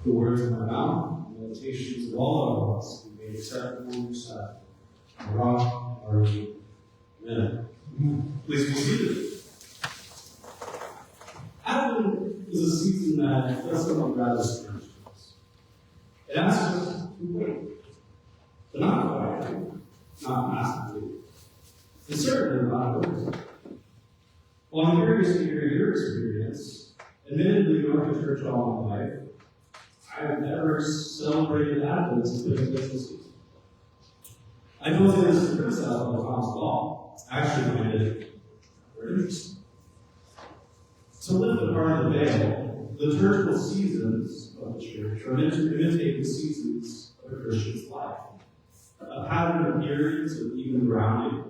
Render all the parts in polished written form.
The words of my mouth, the meditations of all of us, be made acceptable in your sight. Our rock, our redeemer. Amen. Please be seated. Advent is a season that does something rather strange to us. It asks us to wait, but not quietly, not massively, and certainly not always. Well, I'm curious to hear your experience. Admittedly, going to church all my life, I've never celebrated Advent as a business season. I don't think this is criticism of the Thomas law. I actually find it very interesting. To lift apart the veil, the liturgical seasons of the church are meant to imitate the seasons of a Christian's life. A pattern of periods of even grounding,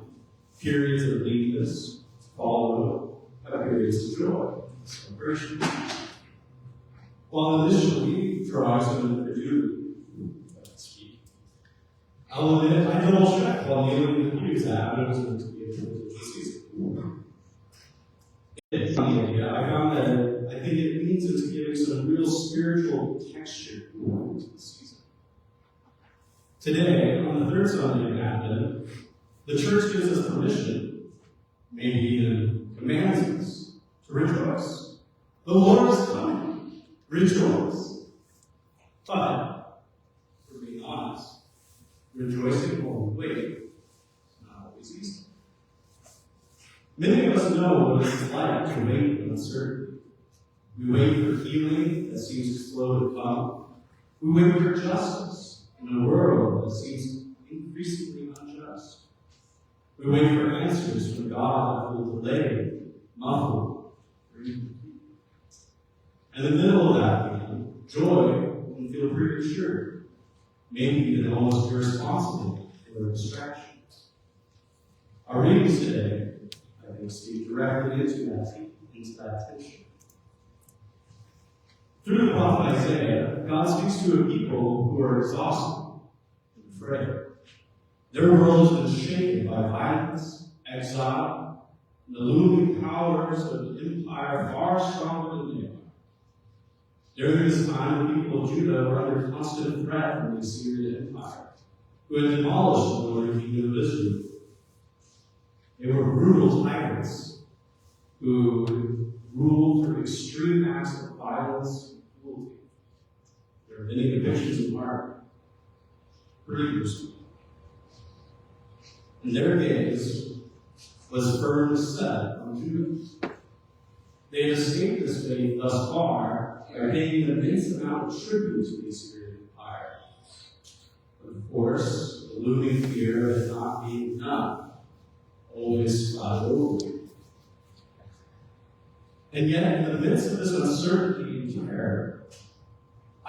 periods of weakness, followed by periods of joy, celebration. While initially drawing some incredulity, speak. I'll admit, I double checked while kneeling in the pews that it was meant to be a liturgical season. It's funny idea. I found that I think it means it's giving some real spiritual texture to the season. Today, on the third Sunday of Advent, the church gives us permission, maybe even commands us, to rejoice. The Lord is coming. Rejoice. But, for being honest, rejoicing while we wait is not always easy. Many of us know what it's like to wait in uncertainty. We wait for healing that seems slow to come. We wait for justice in a world that seems increasingly unjust. We wait for answers from God that will delay, muffle, or even keep. In the middle of that, joy can feel premature, maybe even almost irresponsible for distractions. Our readings today, I think, speak directly into that tension. Through the prophet Isaiah, God speaks to a people who are exhausted and afraid. Their world has been shaken by violence, exile, and the looming powers of an empire far stronger than they are. During this time, the people of Judah were under constant threat from the Assyrian Empire, who had demolished the northern kingdom of Israel. They were brutal tyrants who ruled through extreme acts of violence and cruelty. There are many depictions of art, pretty gruesome. And their gaze was firmly set on Judah. They had escaped this fate thus far by paying an immense amount of tribute to the Assyrian Empire. But of course, the looming fear of it not being enough always clouded over. And yet, in the midst of this uncertainty and terror,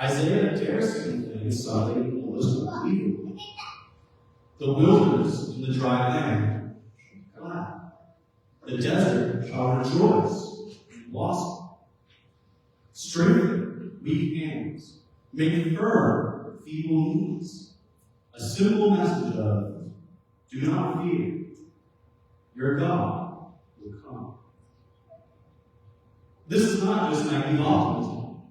Isaiah dares to complain something almost unbelievable. The wilderness and the dry land shall clap. The desert shall rejoice and blossom. Strengthen weak hands. Make firm feeble knees. A simple message of, do not fear. Your God will come. This is not just naive optimism.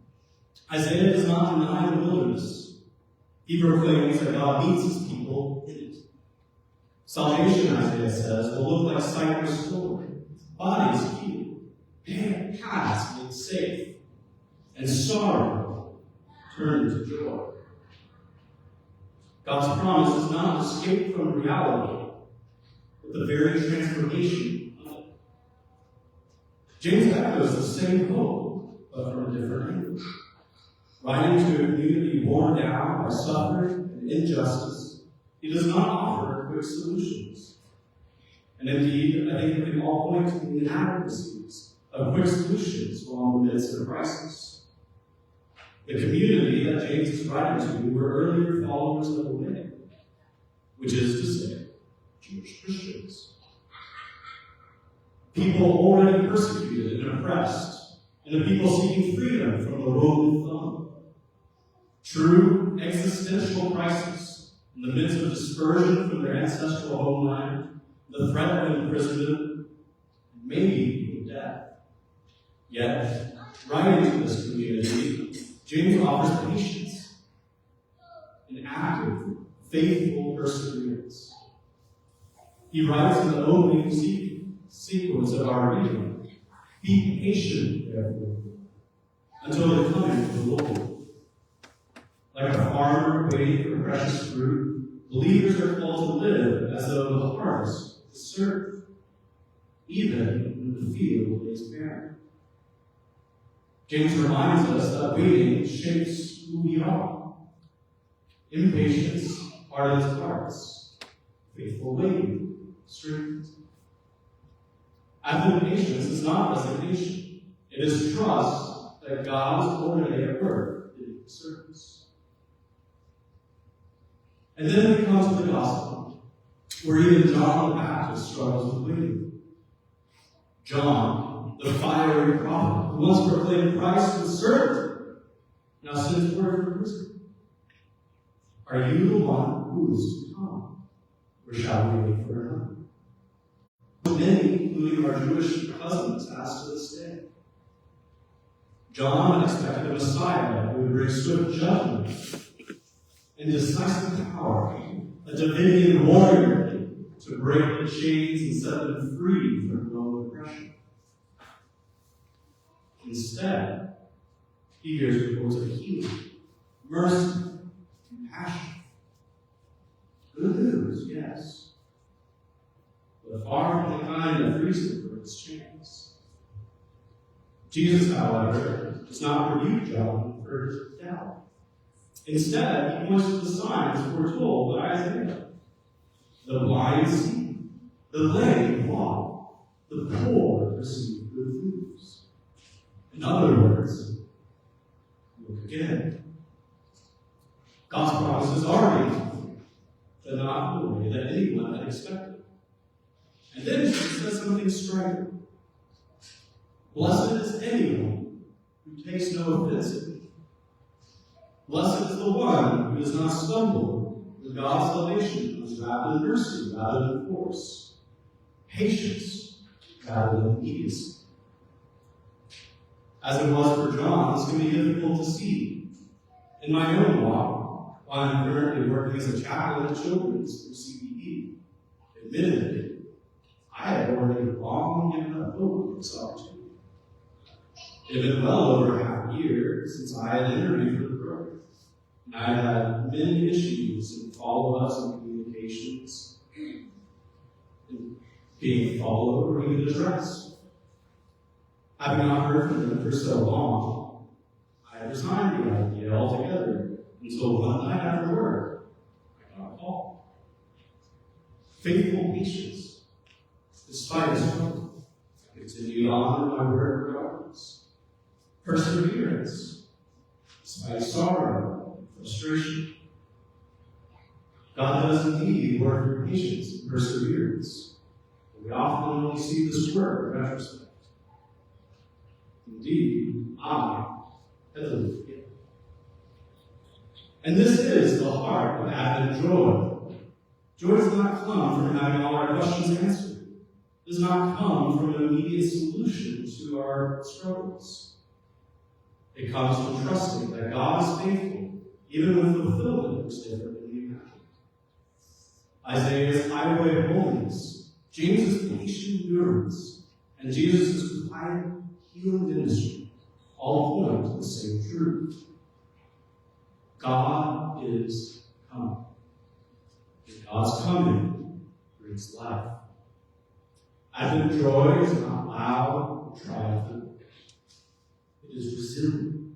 Isaiah does not deny the wilderness. He proclaims that God meets his people in it. Salvation, Isaiah says, will look like sight restored, bodies healed, paths made safe, and sorrow turned to joy. God's promise is not an escape from reality, but the very transformation of it. James echoes the same hope, but from a different angle. Writing to a community worn down by suffering and injustice, he does not offer quick solutions. And indeed, I think we can all point to the inadequacies of quick solutions while in the midst of crisis. The community that James is writing to were earlier followers of the way, which is to say, Jewish Christians. People already persecuted and oppressed, and the people seeking freedom from the Roman thumb. True existential crisis in the midst of dispersion from their ancestral homeland, the threat of imprisonment, maybe even death. Yet, writing to this community, James offers patience, an active, faithful perseverance. He writes in the opening sequence of our reading, "Be patient, therefore, until the coming of the Lord." Like a farmer waiting for precious fruit, believers are called to live as though the harvest is certain, even when the field is barren. James reminds us that waiting shapes who we are. Impatience hardens hearts. Faithful waiting strengthens. Advent patience is not resignation. It is trust that God is already at work in His service. And then we come to the gospel, where even John the Baptist struggles with waiting. John, the fiery prophet, who once proclaimed Christ with certainty, now sends word from prison. Are you the one who is to come, or shall we wait for another? Many, including our Jewish cousins, ask to this day. John expected a Messiah who would bring swift judgment and decisive power, a Davidian warrior to break the chains and set them free from Roman oppression. Instead, he hears reports of healing, mercy, compassion. Good news, yes, but far from the kind that frees him from its chains. Jesus, however, does not rebuke John for his doubt. Instead, he points to the signs foretold by Isaiah. The blind see, the lame walk, the poor receive good news. In other words, look again. God's promises are faithful, but not in the way that anyone had expected. And then Jesus says something striking. Blessed is anyone who takes no offense at me. Blessed is the one who does not stumble when God's salvation comes rather than mercy, rather than force, patience, rather than immediacy. As it was for John, this can be difficult to see. In my own walk, while I'm currently working as a chaplain at Children's through CBE, admittedly, I had already long given up hope of this opportunity. It had been well over half a year since I had interviewed for the program, and I had had many issues in follow-ups and communications, and being followed or even addressed. Having not heard from them for so long, I resigned the idea altogether until one night after work, I got a call. Faithful patience, despite struggle, I continued on in my work regardless. Perseverance, despite sorrow and frustration. God does indeed work through patience and perseverance, but we often only see this work in retrospect. Indeed, I had to live it. And this is the heart of Advent joy. Joy does not come from having all our questions answered. It does not come from an immediate solution to our struggles. It comes from trusting that God is faithful, even when fulfillment is different than we imagined. Isaiah's highway of holiness, James's patient endurance, and Jesus' quiet, healing ministry all point to the same truth. God is coming. And God's coming brings life. Advent joy is not loud or triumphant. It is resilient.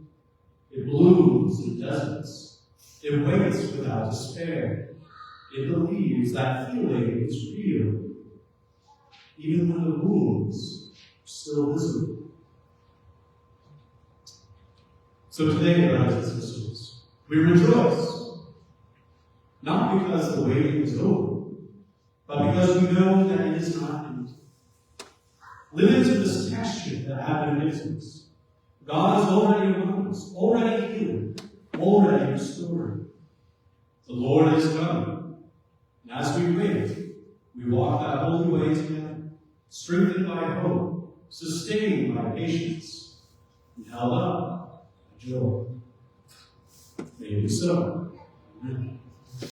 It blooms in deserts. It waits without despair. It believes that healing is real, even when the wounds are still visible. So today, brothers and sisters, we rejoice, not because the waiting is over, but because we know that it is not empty. Live into this texture that Advent gives us. God is already among us, already healing, already restoring. The Lord is coming. And as we wait, we walk that holy way together, strengthened by hope, sustained by patience, and held up by joy. may it be so. Amen.